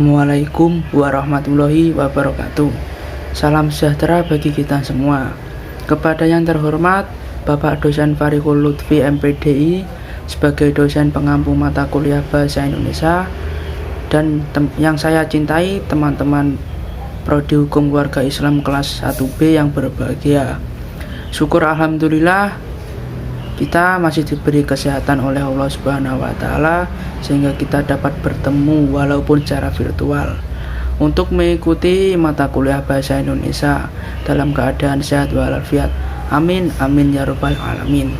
Assalamualaikum warahmatullahi wabarakatuh. Salam sejahtera bagi kita semua. Kepada yang terhormat Bapak Dosen Fariqul Lutfi MPDI sebagai dosen pengampu mata kuliah Bahasa Indonesia, dan yang saya cintai teman-teman Prodi Hukum Keluarga Islam kelas 1B yang berbahagia. Syukur alhamdulillah kita masih diberi kesehatan oleh Allah Subhanahu wa taala sehingga kita dapat bertemu walaupun secara virtual untuk mengikuti mata kuliah Bahasa Indonesia dalam keadaan sehat walafiat. Amin amin ya rabbal alamin.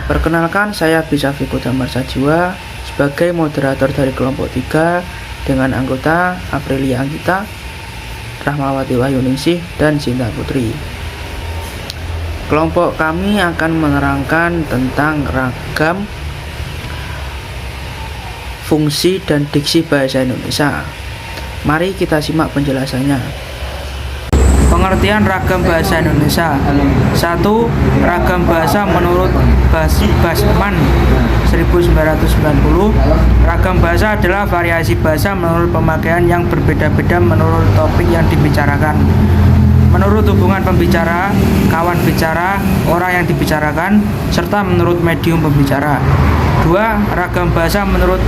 Perkenalkan, saya Bisafiqud Damar Sajiwa sebagai moderator dari kelompok 3 dengan anggota Aprilia Anggita, Rahmawati Wahyuningsih, dan Cinta Putri. Kelompok kami akan menerangkan tentang ragam fungsi dan diksi bahasa Indonesia. Mari kita simak penjelasannya. Pengertian ragam bahasa Indonesia. 1. Ragam bahasa menurut Basman 1990. Ragam bahasa adalah variasi bahasa menurut pemakaian yang berbeda-beda menurut topik yang dibicarakan, menurut hubungan pembicara, kawan bicara, orang yang dibicarakan, serta menurut medium pembicara. 2. Ragam bahasa menurut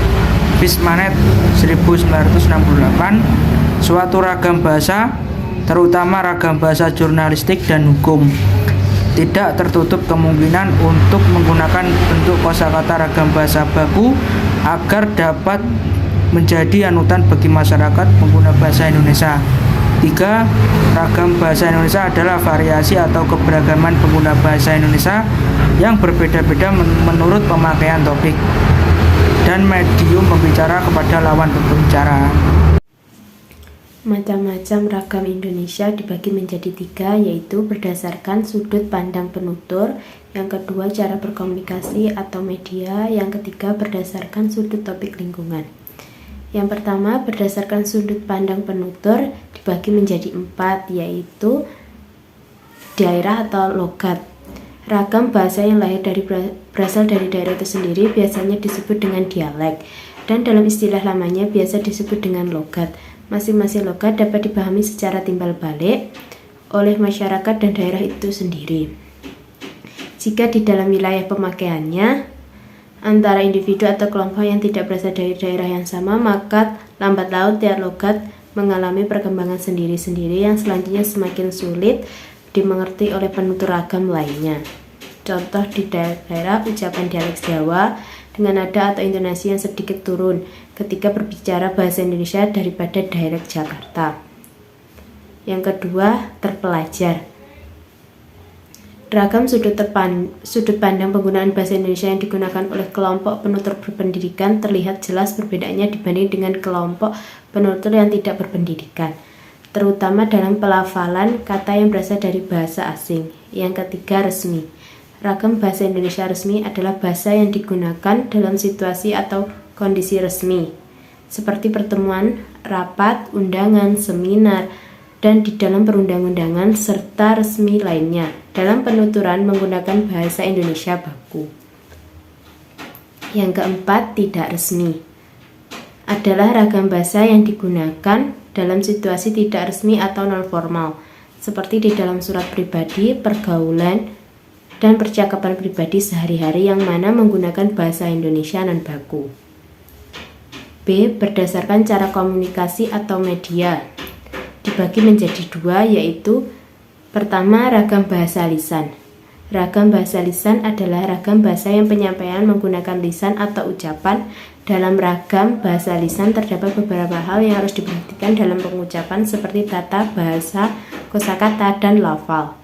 Bismanet 1968. Suatu ragam bahasa, terutama ragam bahasa jurnalistik dan hukum, tidak tertutup kemungkinan untuk menggunakan bentuk kosakata ragam bahasa baku agar dapat menjadi anutan bagi masyarakat pengguna bahasa Indonesia. 3. Ragam bahasa Indonesia adalah variasi atau keberagaman pengguna bahasa Indonesia yang berbeda-beda menurut pemakaian topik dan medium pembicara kepada lawan berbicara. Macam-macam ragam Indonesia dibagi menjadi 3, yaitu berdasarkan sudut pandang penutur, yang kedua cara berkomunikasi atau media, yang ketiga berdasarkan sudut topik lingkungan. Yang pertama, berdasarkan sudut pandang penutur dibagi menjadi 4, yaitu daerah atau logat. Ragam bahasa yang berasal dari daerah itu sendiri biasanya disebut dengan dialek, dan dalam istilah lamanya biasa disebut dengan logat. Masing-masing logat dapat dipahami secara timbal balik oleh masyarakat dan daerah itu sendiri. Jika di dalam wilayah pemakaiannya antara individu atau kelompok yang tidak berasal dari daerah yang sama, maka lambat laun tiap logat mengalami perkembangan sendiri-sendiri yang selanjutnya semakin sulit dimengerti oleh penutur ragam lainnya. Contoh di daerah ucapan dialek Jawa dengan nada atau intonasi yang sedikit turun ketika berbicara bahasa Indonesia daripada dialek Jakarta. Yang kedua, terpelajar. Ragam sudut pandang penggunaan bahasa Indonesia yang digunakan oleh kelompok penutur berpendidikan terlihat jelas perbedaannya dibanding dengan kelompok penutur yang tidak berpendidikan, terutama dalam pelafalan kata yang berasal dari bahasa asing. Yang ketiga, resmi. Ragam bahasa Indonesia resmi adalah bahasa yang digunakan dalam situasi atau kondisi resmi, seperti pertemuan, rapat, undangan, seminar, dan di dalam perundang-undangan serta resmi lainnya. Dalam penuturan menggunakan bahasa Indonesia baku. Yang keempat, tidak resmi adalah ragam bahasa yang digunakan dalam situasi tidak resmi atau non formal, seperti di dalam surat pribadi, pergaulan, dan percakapan pribadi sehari-hari yang mana menggunakan bahasa Indonesia non baku. B. Berdasarkan cara komunikasi atau media dibagi menjadi 2, yaitu pertama, ragam bahasa lisan. Ragam bahasa lisan adalah ragam bahasa yang penyampaian menggunakan lisan atau ucapan. Dalam ragam bahasa lisan terdapat beberapa hal yang harus diperhatikan dalam pengucapan seperti tata bahasa, kosakata, dan lafal.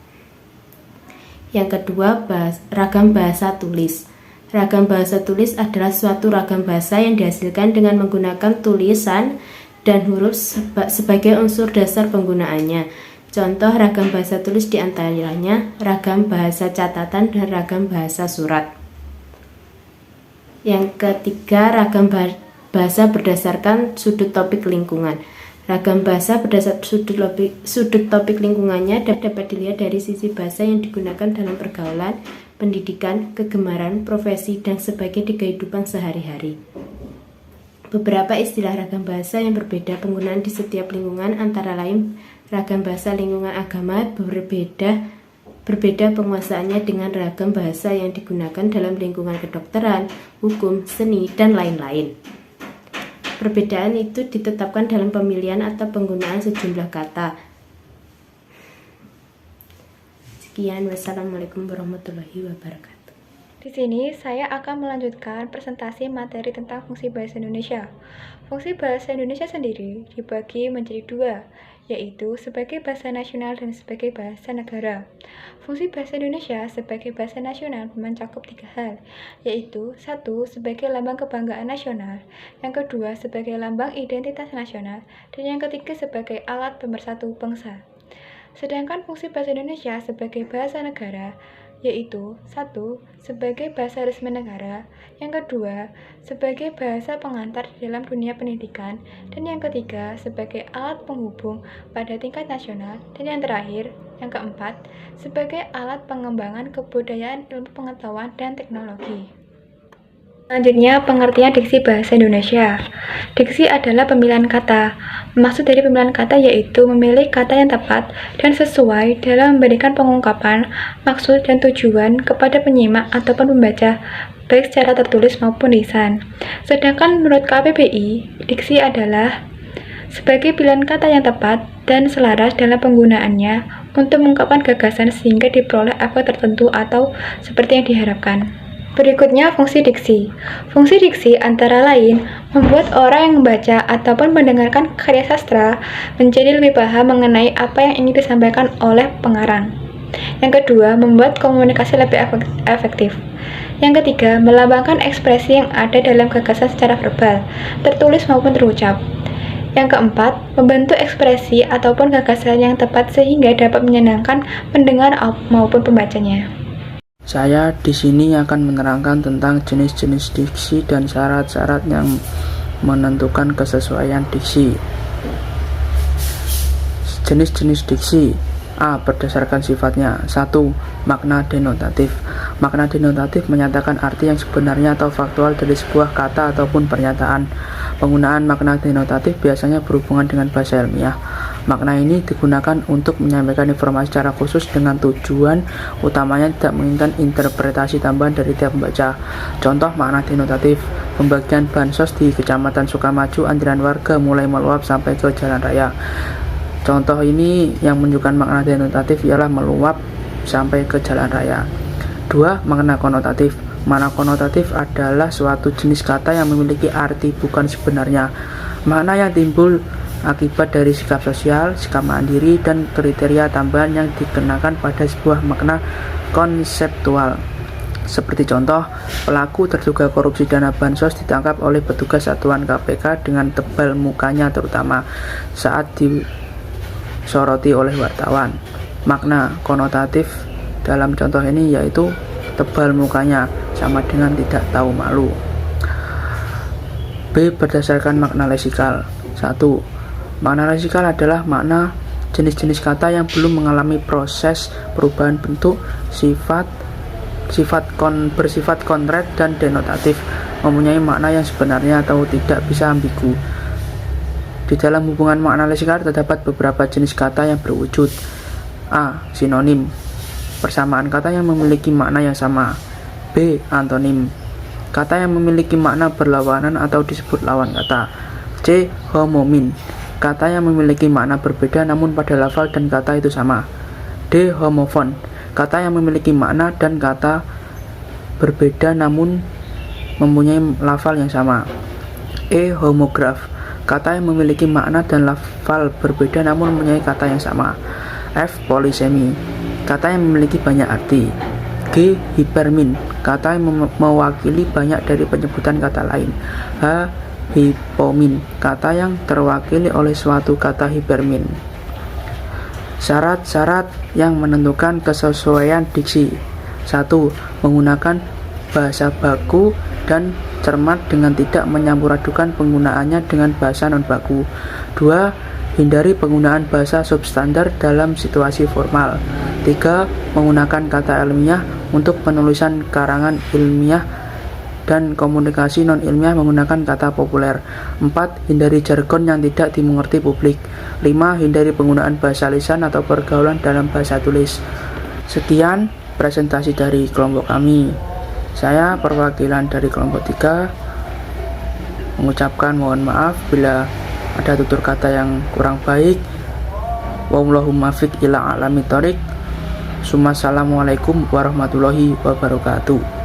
Yang kedua, ragam bahasa tulis. Ragam bahasa tulis adalah suatu ragam bahasa yang dihasilkan dengan menggunakan tulisan dan huruf sebagai unsur dasar penggunaannya. Contoh ragam bahasa tulis diantaranya ragam bahasa catatan dan ragam bahasa surat. Yang ketiga, ragam bahasa berdasarkan sudut topik lingkungan. Ragam bahasa berdasarkan sudut topik lingkungannya dapat dilihat dari sisi bahasa yang digunakan dalam pergaulan, pendidikan, kegemaran, profesi, dan sebagainya di kehidupan sehari-hari. Beberapa istilah ragam bahasa yang berbeda penggunaan di setiap lingkungan, antara lain ragam bahasa lingkungan agama berbeda penguasaannya dengan ragam bahasa yang digunakan dalam lingkungan kedokteran, hukum, seni, dan lain-lain. Perbedaan itu ditetapkan dalam pemilihan atau penggunaan sejumlah kata. Sekian, wassalamualaikum warahmatullahi wabarakatuh. Di sini saya akan melanjutkan presentasi materi tentang fungsi bahasa Indonesia. Fungsi bahasa Indonesia sendiri dibagi menjadi dua, yaitu sebagai bahasa nasional dan sebagai bahasa negara. Fungsi bahasa Indonesia sebagai bahasa nasional mencakup 3 hal, yaitu 1. Sebagai lambang kebanggaan nasional, yang kedua sebagai lambang identitas nasional, dan yang ketiga sebagai alat pemersatu bangsa. Sedangkan fungsi bahasa Indonesia sebagai bahasa negara yaitu 1. Sebagai bahasa resmi negara, yang kedua sebagai bahasa pengantar dalam dunia pendidikan, dan yang ketiga sebagai alat penghubung pada tingkat nasional, dan yang terakhir, yang keempat, sebagai alat pengembangan kebudayaan, ilmu pengetahuan, dan teknologi. Selanjutnya, pengertian diksi bahasa Indonesia. Diksi adalah pemilihan kata. Maksud dari pemilihan kata yaitu memilih kata yang tepat dan sesuai dalam memberikan pengungkapan, maksud, dan tujuan kepada penyimak ataupun pembaca, baik secara tertulis maupun lisan. Sedangkan menurut KPBI, diksi adalah sebagai pilihan kata yang tepat dan selaras dalam penggunaannya untuk mengungkapkan gagasan sehingga diperoleh efek tertentu atau seperti yang diharapkan. Berikutnya, fungsi diksi. Fungsi diksi antara lain membuat orang yang membaca ataupun mendengarkan karya sastra menjadi lebih paham mengenai apa yang ingin disampaikan oleh pengarang. Yang kedua, membuat komunikasi lebih efektif. Yang ketiga, melambangkan ekspresi yang ada dalam gagasan secara verbal, tertulis maupun terucap. Yang keempat, membentuk ekspresi ataupun gagasan yang tepat sehingga dapat menyenangkan pendengar maupun pembacanya. Saya di sini akan menerangkan tentang jenis-jenis diksi dan syarat-syarat yang menentukan kesesuaian diksi. Jenis-jenis diksi. A. Berdasarkan sifatnya. 1. Makna denotatif. Makna denotatif menyatakan arti yang sebenarnya atau faktual dari sebuah kata ataupun pernyataan. Penggunaan makna denotatif biasanya berhubungan dengan bahasa ilmiah. Makna ini digunakan untuk menyampaikan informasi secara khusus dengan tujuan utamanya tidak menginginkan interpretasi tambahan dari tiap pembaca. Contoh makna denotatif: pembagian bansos di Kecamatan Sukamaju, antrian warga mulai meluap sampai ke jalan raya. Contoh ini yang menunjukkan makna denotatif ialah meluap sampai ke jalan raya. 2. Makna konotatif. Makna konotatif adalah suatu jenis kata yang memiliki arti bukan sebenarnya. Makna yang timbul akibat dari sikap sosial, sikap mandiri, dan kriteria tambahan yang dikenakan pada sebuah makna konseptual. Seperti contoh, pelaku terduga korupsi dana bansos ditangkap oleh petugas satuan KPK dengan tebal mukanya terutama saat disoroti oleh wartawan. Makna konotatif dalam contoh ini yaitu tebal mukanya sama dengan tidak tahu malu. B. Berdasarkan makna leksikal. 1. Makna leksikal adalah makna jenis-jenis kata yang belum mengalami proses perubahan bentuk, bersifat konkret dan denotatif, mempunyai makna yang sebenarnya atau tidak bisa ambigu. Di dalam hubungan makna leksikal terdapat beberapa jenis kata yang berwujud. A. Sinonim, persamaan kata yang memiliki makna yang sama. B. Antonim, kata yang memiliki makna berlawanan atau disebut lawan kata. C. Homonim, kata yang memiliki makna berbeda namun pada lafal dan kata itu sama. D. Homofon, kata yang memiliki makna dan kata berbeda namun mempunyai lafal yang sama. E. Homograf, kata yang memiliki makna dan lafal berbeda namun mempunyai kata yang sama. F. Polisemi, kata yang memiliki banyak arti. G. Hipermin, kata yang mewakili banyak dari penyebutan kata lain. H. Hipomin, kata yang terwakili oleh suatu kata hipermin. Syarat-syarat yang menentukan kesesuaian diksi. 1. Menggunakan bahasa baku dan cermat dengan tidak menyampuradukan penggunaannya dengan bahasa non-baku. 2. Hindari penggunaan bahasa substandar dalam situasi formal. 3. Menggunakan kata ilmiah untuk penulisan karangan ilmiah dan komunikasi non-ilmiah menggunakan kata populer. 4. Hindari jargon yang tidak dimengerti publik. 5. Hindari penggunaan bahasa lisan atau pergaulan dalam bahasa tulis. Sekian presentasi dari kelompok kami. Saya perwakilan dari kelompok 3 mengucapkan mohon maaf bila ada tutur kata yang kurang baik. Wallahu muwaffiq ila aqwamit thoriq. Assalamualaikum warahmatullahi wabarakatuh.